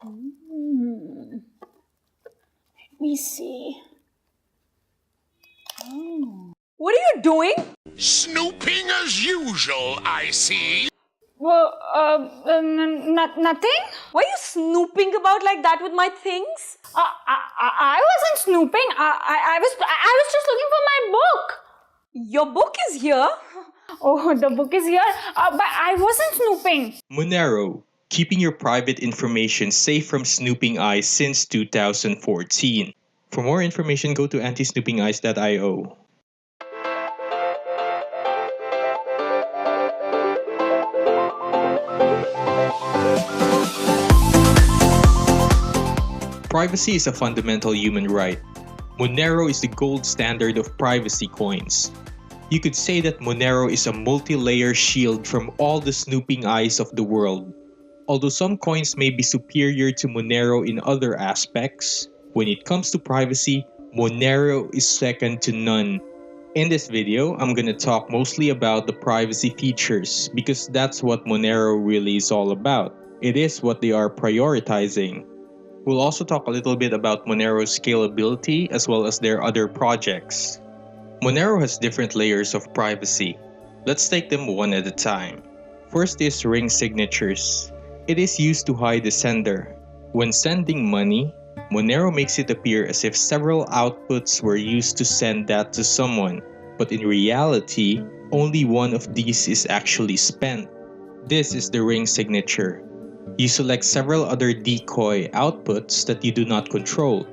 Let me see. Oh. What are you doing? Snooping as usual, I see. Well, nothing. Why are you snooping about like that with my things? I wasn't snooping. I was just looking for my book. Your book is here. Oh, the book is here. But I wasn't snooping. Monero, keeping your private information safe from snooping eyes since 2014. For more information, go to antisnoopingeyes.io. Privacy is a fundamental human right. Monero is the gold standard of privacy coins. You could say that Monero is a multi-layer shield from all the snooping eyes of the world. Although some coins may be superior to Monero in other aspects, when it comes to privacy, Monero is second to none. In this video, I'm gonna talk mostly about the privacy features because that's what Monero really is all about. It is what they are prioritizing. We'll also talk a little bit about Monero's scalability as well as their other projects. Monero has different layers of privacy. Let's take them one at a time. First is ring signatures. It is used to hide the sender. When sending money, Monero makes it appear as if several outputs were used to send that to someone, but in reality, only one of these is actually spent. This is the ring signature. You select several other decoy outputs that you do not control.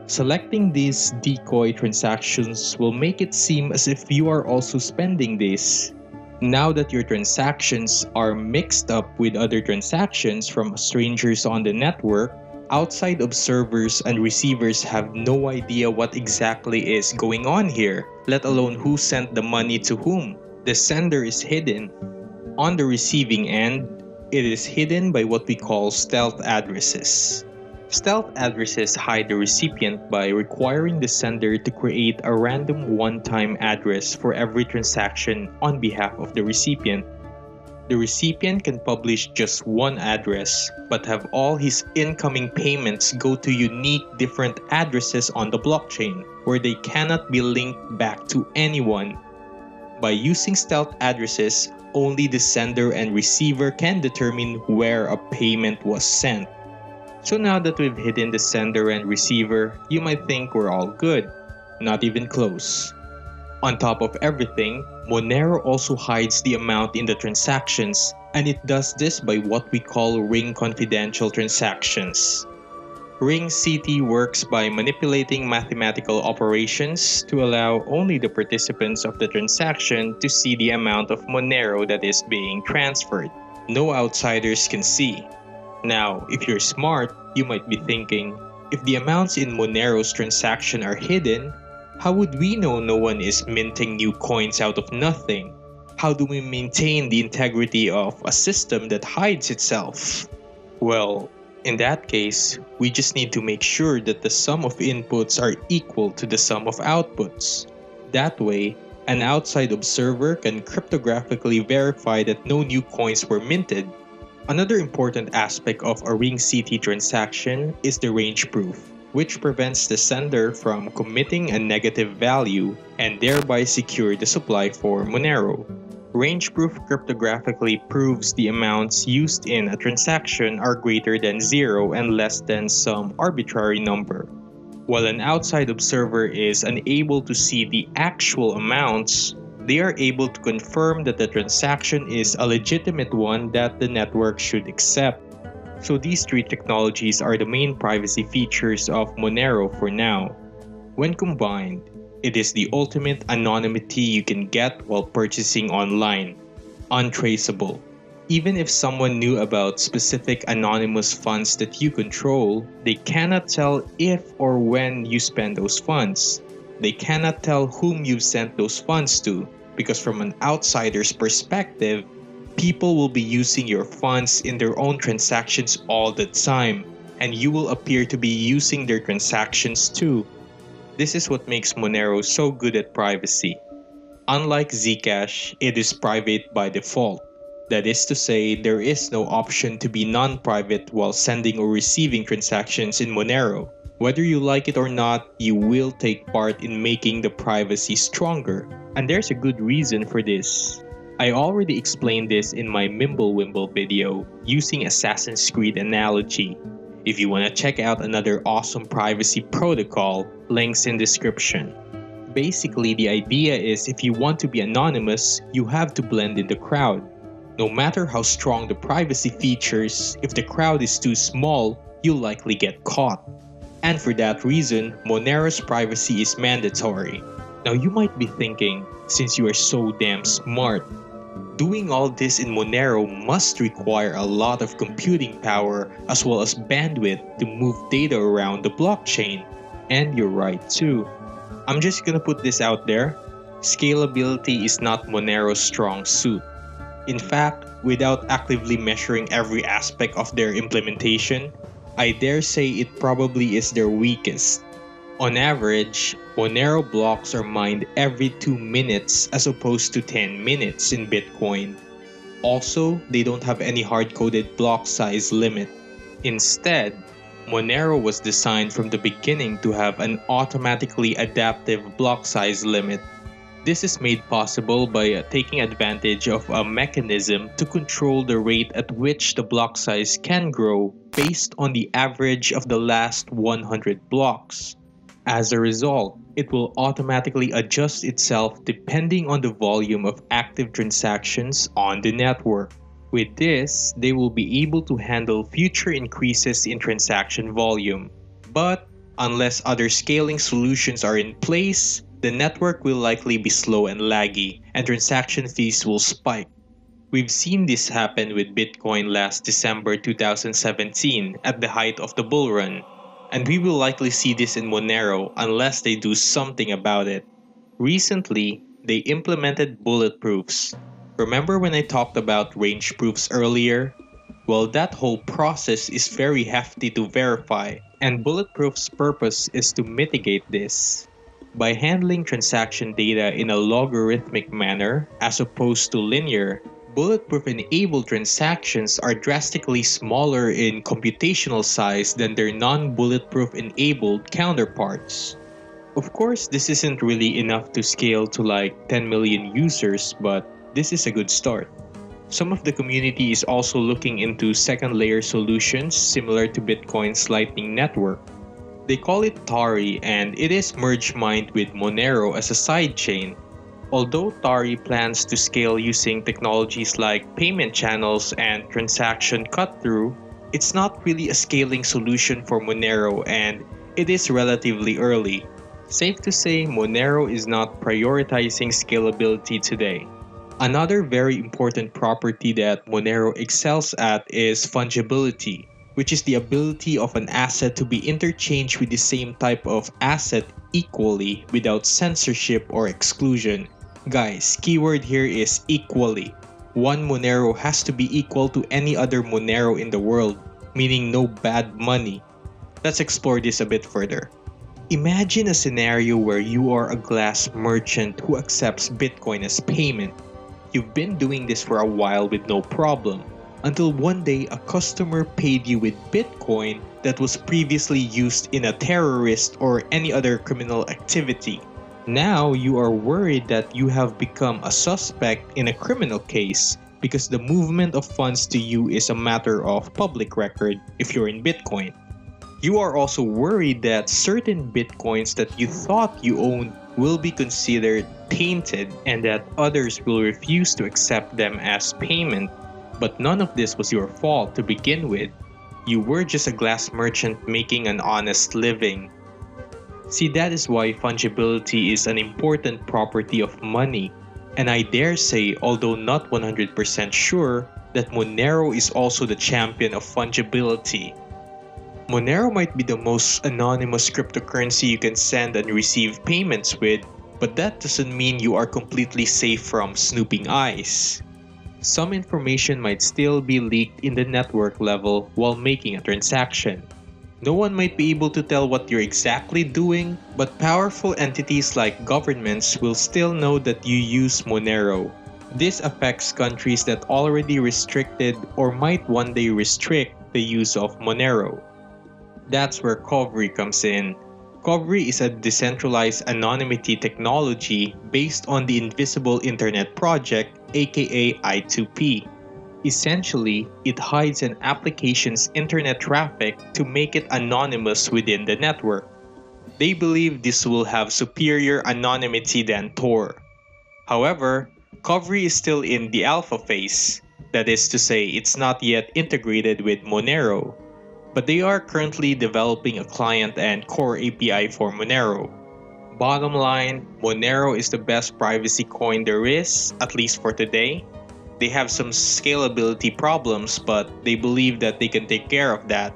Selecting these decoy transactions will make it seem as if you are also spending this. Now that your transactions are mixed up with other transactions from strangers on the network, outside observers and receivers have no idea what exactly is going on here, let alone who sent the money to whom. The sender is hidden. On the receiving end, it is hidden by what we call stealth addresses. Stealth addresses hide the recipient by requiring the sender to create a random one-time address for every transaction on behalf of the recipient. The recipient can publish just one address, but have all his incoming payments go to unique different addresses on the blockchain, where they cannot be linked back to anyone. By using stealth addresses, only the sender and receiver can determine where a payment was sent. So now that we've hidden the sender and receiver, you might think we're all good. Not even close. On top of everything, Monero also hides the amount in the transactions, and it does this by what we call ring confidential transactions. Ring CT works by manipulating mathematical operations to allow only the participants of the transaction to see the amount of Monero that is being transferred. No outsiders can see. Now, if you're smart, you might be thinking, if the amounts in Monero's transaction are hidden, how would we know no one is minting new coins out of nothing? How do we maintain the integrity of a system that hides itself? Well, in that case, we just need to make sure that the sum of inputs are equal to the sum of outputs. That way, an outside observer can cryptographically verify that no new coins were minted. Another important aspect of a ring CT transaction is the range proof, which prevents the sender from committing a negative value and thereby secure the supply for Monero. Range proof cryptographically proves the amounts used in a transaction are greater than 0 and less than some arbitrary number. While an outside observer is unable to see the actual amounts, they are able to confirm that the transaction is a legitimate one that the network should accept. So these three technologies are the main privacy features of Monero for now. When combined, it is the ultimate anonymity you can get while purchasing online. Untraceable. Even if someone knew about specific anonymous funds that you control, they cannot tell if or when you spend those funds. They cannot tell whom you've sent those funds to, because from an outsider's perspective, people will be using your funds in their own transactions all the time, and you will appear to be using their transactions too. This is what makes Monero so good at privacy. Unlike Zcash, it is private by default. That is to say, there is no option to be non-private while sending or receiving transactions in Monero. Whether you like it or not, you will take part in making the privacy stronger. And there's a good reason for this. I already explained this in my Mimblewimble video using Assassin's Creed analogy. If you want to check out another awesome privacy protocol, links in description. Basically, the idea is if you want to be anonymous, you have to blend in the crowd. No matter how strong the privacy features, if the crowd is too small, you'll likely get caught. And for that reason, Monero's privacy is mandatory. Now you might be thinking, since you are so damn smart, doing all this in Monero must require a lot of computing power as well as bandwidth to move data around the blockchain. And you're right too. I'm just gonna put this out there. Scalability is not Monero's strong suit. In fact, without actively measuring every aspect of their implementation, I dare say it probably is their weakest. On average, Monero blocks are mined every 2 minutes as opposed to 10 minutes in Bitcoin. Also, they don't have any hard-coded block size limit. Instead, Monero was designed from the beginning to have an automatically adaptive block size limit. This is made possible by taking advantage of a mechanism to control the rate at which the block size can grow based on the average of the last 100 blocks. As a result, it will automatically adjust itself depending on the volume of active transactions on the network. With this, they will be able to handle future increases in transaction volume. But unless other scaling solutions are in place, the network will likely be slow and laggy, and transaction fees will spike. We've seen this happen with Bitcoin last December 2017 at the height of the bull run, and we will likely see this in Monero unless they do something about it. Recently, they implemented bulletproofs. Remember when I talked about range proofs earlier? Well, that whole process is very hefty to verify, and bulletproof's purpose is to mitigate this. By handling transaction data in a logarithmic manner as opposed to linear, bulletproof-enabled transactions are drastically smaller in computational size than their non-bulletproof-enabled counterparts. Of course, this isn't really enough to scale to like 10 million users, but this is a good start. Some of the community is also looking into second-layer solutions similar to Bitcoin's Lightning Network. They call it Tari, and it is merge-mined with Monero as a sidechain. Although Tari plans to scale using technologies like payment channels and transaction cut-through, it's not really a scaling solution for Monero and it is relatively early. Safe to say, Monero is not prioritizing scalability today. Another very important property that Monero excels at is fungibility, which is the ability of an asset to be interchanged with the same type of asset equally without censorship or exclusion. Guys, keyword here is equally. One Monero has to be equal to any other Monero in the world, meaning no bad money. Let's explore this a bit further. Imagine a scenario where you are a glass merchant who accepts Bitcoin as payment. You've been doing this for a while with no problem, until one day a customer paid you with Bitcoin that was previously used in a terrorist or any other criminal activity. Now you are worried that you have become a suspect in a criminal case because the movement of funds to you is a matter of public record if you're in Bitcoin. You are also worried that certain Bitcoins that you thought you owned will be considered tainted and that others will refuse to accept them as payment. But none of this was your fault to begin with. You were just a glass merchant making an honest living. See, that is why fungibility is an important property of money. And I dare say, although not 100% sure, that Monero is also the champion of fungibility. Monero might be the most anonymous cryptocurrency you can send and receive payments with, but that doesn't mean you are completely safe from snooping eyes. Some information might still be leaked in the network level while making a transaction. No one might be able to tell what you're exactly doing, but powerful entities like governments will still know that you use Monero. This affects countries that already restricted or might one day restrict the use of Monero. That's where Kovri comes in. Kovri is a decentralized anonymity technology based on the Invisible Internet Project, aka I2P. Essentially, it hides an application's internet traffic to make it anonymous within the network. They believe this will have superior anonymity than Tor. However, Kovri is still in the alpha phase, that is to say, it's not yet integrated with Monero, but they are currently developing a client and core API for Monero. Bottom line, Monero is the best privacy coin there is, at least for today. They have some scalability problems, but they believe that they can take care of that.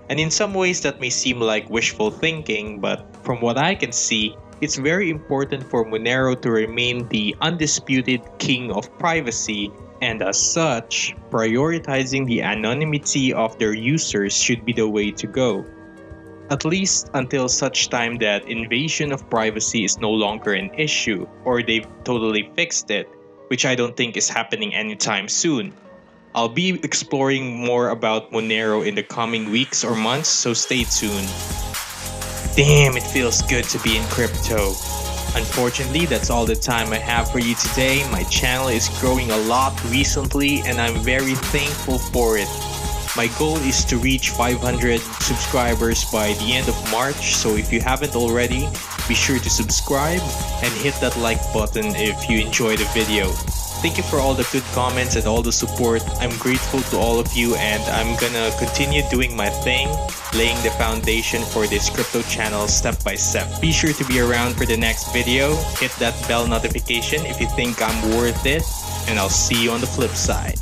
And in some ways that may seem like wishful thinking, but from what I can see, it's very important for Monero to remain the undisputed king of privacy, and as such, prioritizing the anonymity of their users should be the way to go. At least until such time that invasion of privacy is no longer an issue, or they've totally fixed it, which I don't think is happening anytime soon. I'll be exploring more about Monero in the coming weeks or months, so stay tuned. Damn, it feels good to be in crypto. Unfortunately, that's all the time I have for you today. My channel is growing a lot recently and I'm very thankful for it. My goal is to reach 500 subscribers by the end of March, so if you haven't already, be sure to subscribe and hit that like button if you enjoyed the video. Thank you for all the good comments and all the support. I'm grateful to all of you and I'm gonna continue doing my thing, laying the foundation for this crypto channel step by step. Be sure to be around for the next video, hit that bell notification if you think I'm worth it, and I'll see you on the flip side.